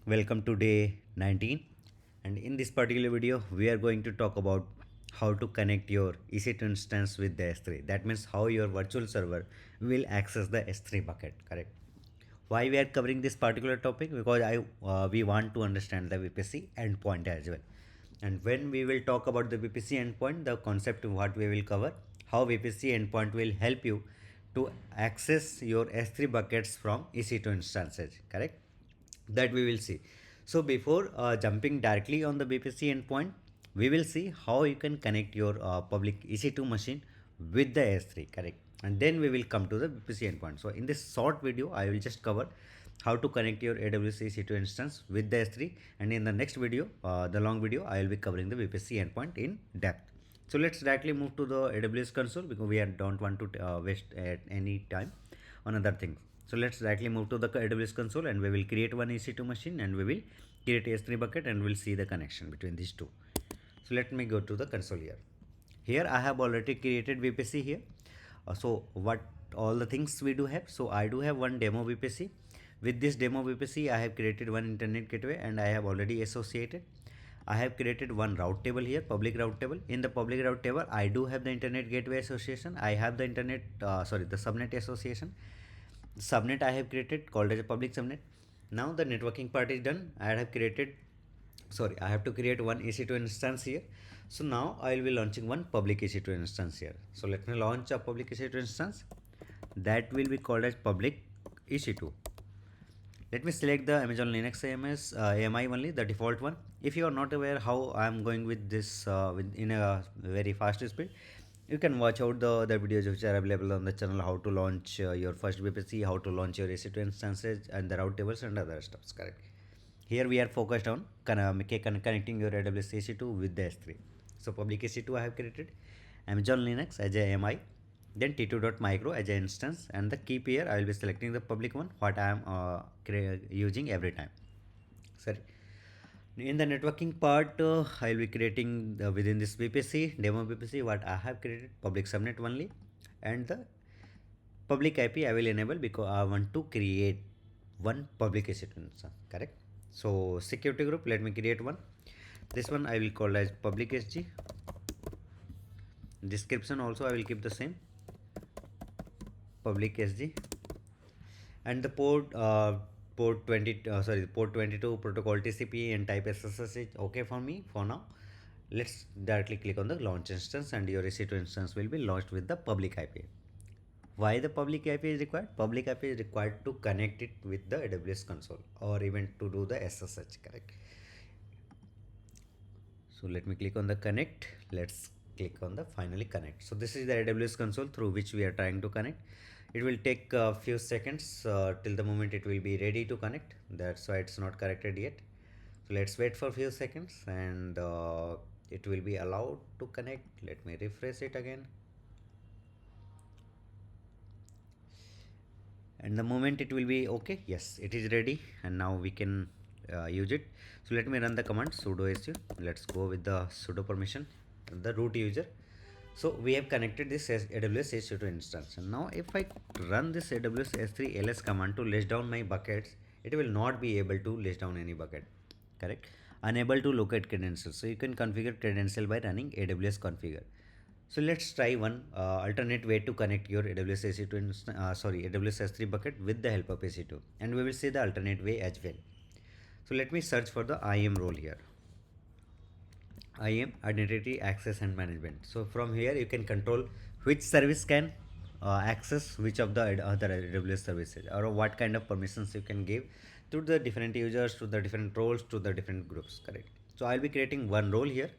Welcome to day 19, and in this particular video we are going to talk about how to connect your EC2 instance with the S3. That means how your virtual server will access the S3 bucket, correct? Why we are covering this particular topic? Because we want to understand the VPC endpoint as well. And when we will talk about the VPC endpoint, the concept what we will cover, how VPC endpoint will help you to access your S3 buckets from EC2 instances, correct? That we will see. So before jumping directly on the VPC endpoint, we will see how you can connect your public EC2 machine with the S3, correct? And then we will come to the VPC endpoint. So in this short video, I will just cover how to connect your AWS EC2 instance with the S3, and in the next video, the long video, I will be covering the VPC endpoint in depth. So let's directly move to the AWS console because don't want to waste any time on other things. So let's directly move to the AWS console, and we will create one EC2 machine, and we will create S3 bucket, and we'll see the connection between these two. So let me go to the console here. Here I have already created VPC here. So what all the things we do have? So I do have one demo VPC. With this demo VPC, I have created one internet gateway, and I have already associated. I have created one route table here, public route table. In the public route table, I do have the internet gateway association. I have the the subnet association. Subnet I have created called as a public subnet. Now the networking part is done. I have to create one EC2 instance here. So now I will be launching one public EC2 instance here. So let me launch a public EC2 instance that will be called as public EC2. Let me select the Amazon Linux AMI only, the default one. If you are not aware how I am going with this in a very fast speed, you can watch out the videos which are available on the channel, how to launch your first VPC, how to launch your EC2 instances, and the route tables and other stuffs, correct? Here we are focused on connecting your AWS EC2 with the S3. So public EC2 I have created, Amazon Linux as a AMI, then t2.micro as an instance, and the key pair I will be selecting the public one what I am using every time. Sorry. In the networking part, I will be creating within this VPC, demo VPC, what I have created, public subnet only, and the public IP I will enable because I want to create one public EC2 instance, correct? So security group, let me create one. This one I will call as public SG. Description also I will keep the same, public SG, and the port 22 protocol TCP and type SSH is okay for me for now. Let's directly click on the launch instance, and your EC2 instance will be launched with the public IP. Why the public IP is required? Public IP is required to connect it with the AWS console or even to do the SSH, correct? So let me click on the connect. Let's click on the finally connect. So this is the AWS console through which we are trying to connect. It will take a few seconds till the moment it will be ready to connect. That's why it's not connected yet. So let's wait for a few seconds, and it will be allowed to connect. Let me refresh it again. And the moment it will be okay, yes, it is ready, and now we can use it. So let me run the command sudo su. Let's go with the sudo permission, the root user. So we have connected this AWS EC2 instance, and now if I run this AWS S3 ls command to list down my buckets, it will not be able to list down any bucket, correct? Unable to locate credentials. So you can configure credential by running AWS configure. So let's try one alternate way to connect your AWS EC2 AWS S3 bucket with the help of EC2, and we will see the alternate way as well. So let me search for the IAM role here. IAM, identity access and management. So from here you can control which service can access which of the other AWS services, or what kind of permissions you can give to the different users, to the different roles, to the different groups, correct? So I'll be creating one role here,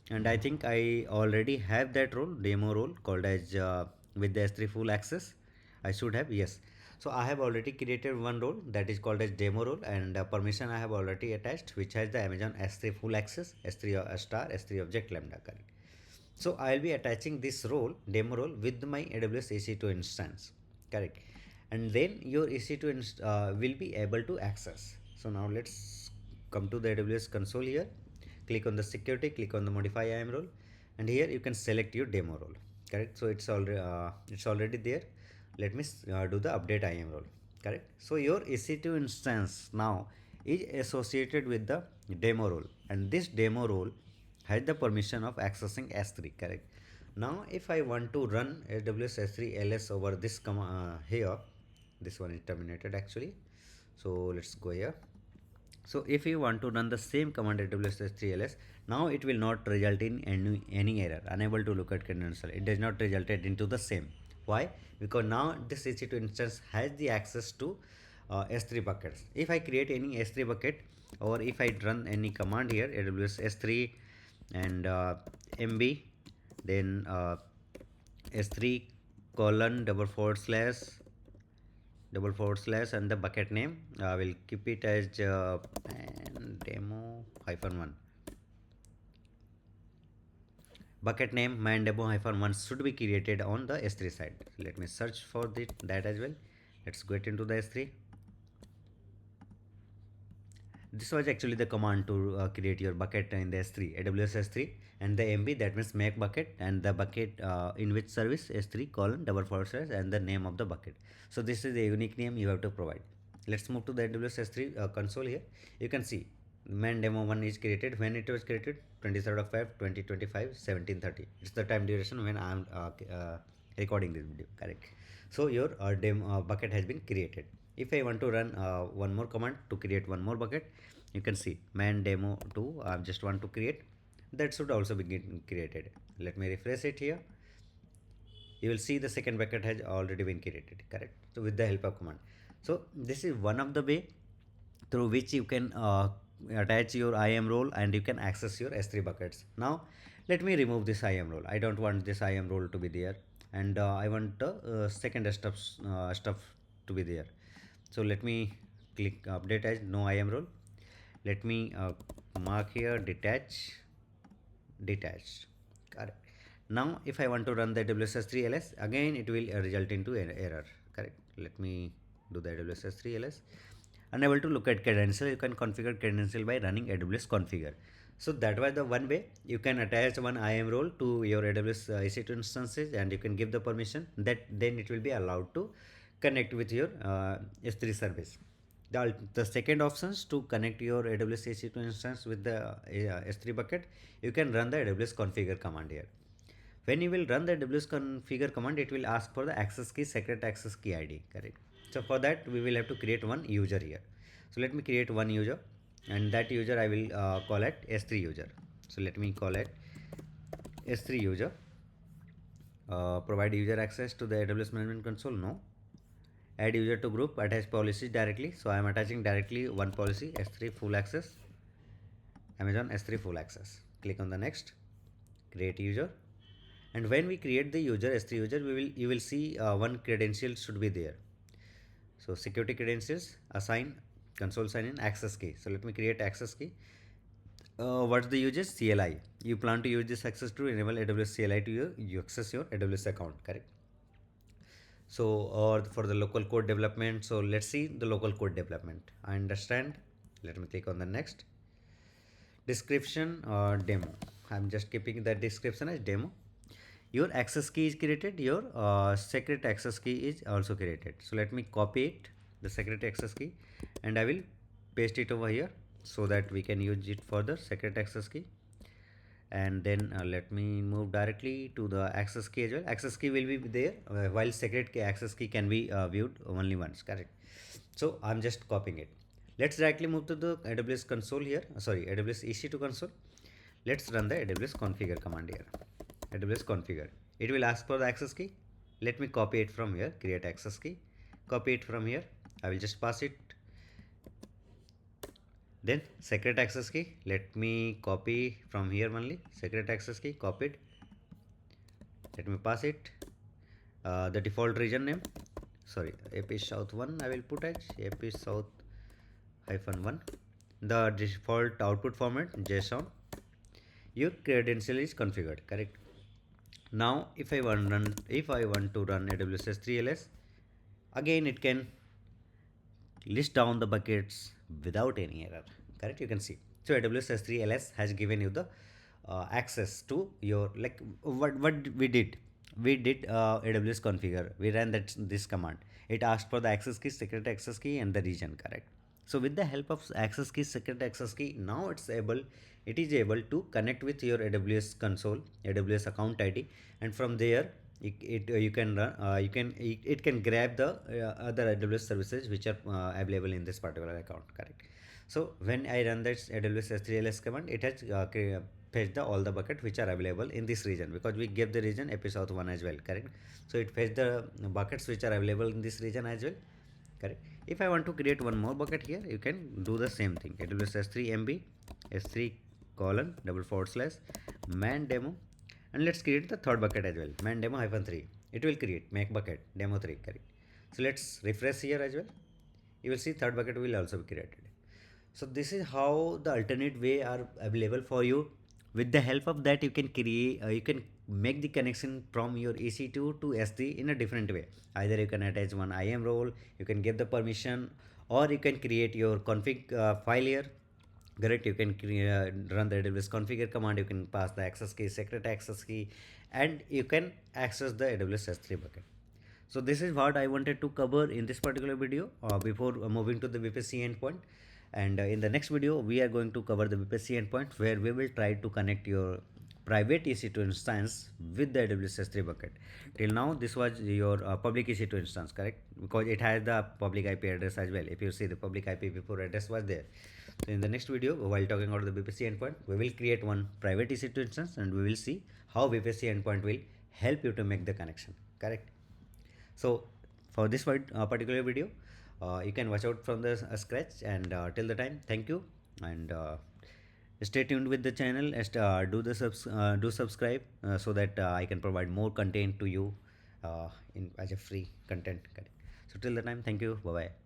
and I think I already have that role, demo role, called as with the S3 full access. I should have, yes. So I have already created one role that is called as demo role, and permission I have already attached, which has the Amazon S3 full access, S3 star, S3 object lambda, correct? So I'll be attaching this role, demo role, with my AWS EC2 instance, correct? And then your EC2 will be able to access. So now let's come to the AWS console here. Click on the security, click on the modify IAM role, and here you can select your demo role, correct? So it's already there. Let me do the update IAM role, correct? So your EC2 instance now is associated with the demo role, and this demo role has the permission of accessing S3, correct? Now if I want to run AWS S3 ls over this here, this one is terminated actually, so let's go here. So if you want to run the same command AWS S3 ls, now it will not result in any error, unable to look at credential. It does not result it into the same. Why? Because now this EC2 instance has the access to S3 buckets. If I create any S3 bucket, or if I run any command here, AWS S3 and MB, then S3 colon // and the bucket name, I will keep it as demo -1. Bucket name man demo -1 should be created on the S3 side. Let me search for that as well. Let's get into the S3. This was actually the command to create your bucket in the S3, AWS S3, and the MB, that means make bucket, and the bucket in which service, S3 colon // and the name of the bucket. So this is the unique name you have to provide. Let's move to the AWS S3 console here. You can see main demo 1 is created. When it was created, 23rd of Feb 2025, 17:30. It's the time duration when I am recording this video, correct? So your demo bucket has been created. If I want to run one more command to create one more bucket, you can see man demo 2, I just want to create, that should also be created. Let me refresh it here. You will see the second bucket has already been created, correct? So with the help of command. So this is one of the way through which you can attach your IAM role and you can access your S3 buckets. Now let me remove this IAM role. I don't want this IAM role to be there, and I want the second stuff to be there. So let me click update as no IAM role. Let me mark here detached. Correct. Now if I want to run the AWS S3 ls, again it will result into an error, correct? Let me do the AWS S3 ls. Unable to look at credential, you can configure credential by running AWS configure. So that was the one way you can attach one IAM role to your AWS EC2 instances, and you can give the permission that then it will be allowed to connect with your S3 service. The second options to connect your AWS EC2 instance with the S3 bucket, you can run the AWS configure command here. When you will run the AWS configure command, it will ask for the access key, secret access key ID, correct? So for that, we will have to create one user here. So let me create one user, and that user I will call it S3 user. So let me call it S3 user. Provide user access to the AWS management console, no. Add user to group, attach policies directly. So I am attaching directly one policy, S3 full access, Amazon S3 full access. Click on the next, create user. And when we create the user, S3 user, you will see one credential should be there. So security credentials, assign, console sign in, access key. So let me create access key. What's the uses? CLI. You plan to use this access to enable AWS CLI to you access your AWS account, correct? So or for the local code development, so let's see the local code development. I understand. Let me click on the next. Description or demo. I'm just keeping that description as demo. Your access key is created, your secret access key is also created. So let me copy it, the secret access key, and I will paste it over here so that we can use it for the secret access key. And then let me move directly to the access key as well. Access key will be there while secret key, access key can be viewed only once, correct? So I'm just copying it. Let's directly move to the AWS console here, AWS EC2 console. Let's run the AWS configure command here. AWS configure. It will ask for the access key. Let me copy it from here, create access key, copy it from here. I will just pass it. Then secret access key, let me copy from here only, secret access key, copied. Let me pass it. The default region name, AP South 1, I will put as AP South -1. The default output format, JSON. Your credential is configured, correct? Now if I want to run AWS S3 ls, again it can list down the buckets without any error, correct? You can see. So AWS S3 ls has given you the access to your, like what we did AWS configure, we ran this command. It asked for the access key, secret access key, and the region, correct? So with the help of access key, secret access key, now it is able to connect with your AWS console, AWS account ID, and from there you can run, it can grab the other AWS services which are available in this particular account, correct? So when I run this AWS S3 command, it has fetch the all the bucket which are available in this region, because we gave the region AP South 1 as well, correct? So it fetch the buckets which are available in this region as well, correct? If I want to create one more bucket here, you can do the same thing. AWS S3 MB S3 colon double forward slash man demo, and let's create the third bucket as well, man demo hyphen 3. It will create make bucket demo 3, correct? So let's refresh here as well. You will see third bucket will also be created. So this is how the alternate way are available for you. With the help of that, you can create, you can make the connection from your EC2 to S3 in a different way. Either you can attach one IAM role, you can give the permission, or you can create your config file here. Correct? You can run the AWS configure command. You can pass the access key, secret access key, and you can access the AWS S3 bucket. So this is what I wanted to cover in this particular video before moving to the VPC endpoint. And in the next video, we are going to cover the VPC endpoint, where we will try to connect your private EC2 instance with the AWS S3 bucket. Till now, this was your public EC2 instance, correct? Because it has the public IP address as well. If you see, the public IP before address was there. So in the next video, while talking about the VPC endpoint, we will create one private EC2 instance, and we will see how VPC endpoint will help you to make the connection, correct? So for this particular video, you can watch out from the scratch, and till the time, thank you, and stay tuned with the channel. Do subscribe so that I can provide more content to you in as a free content. So till the time, thank you, bye bye.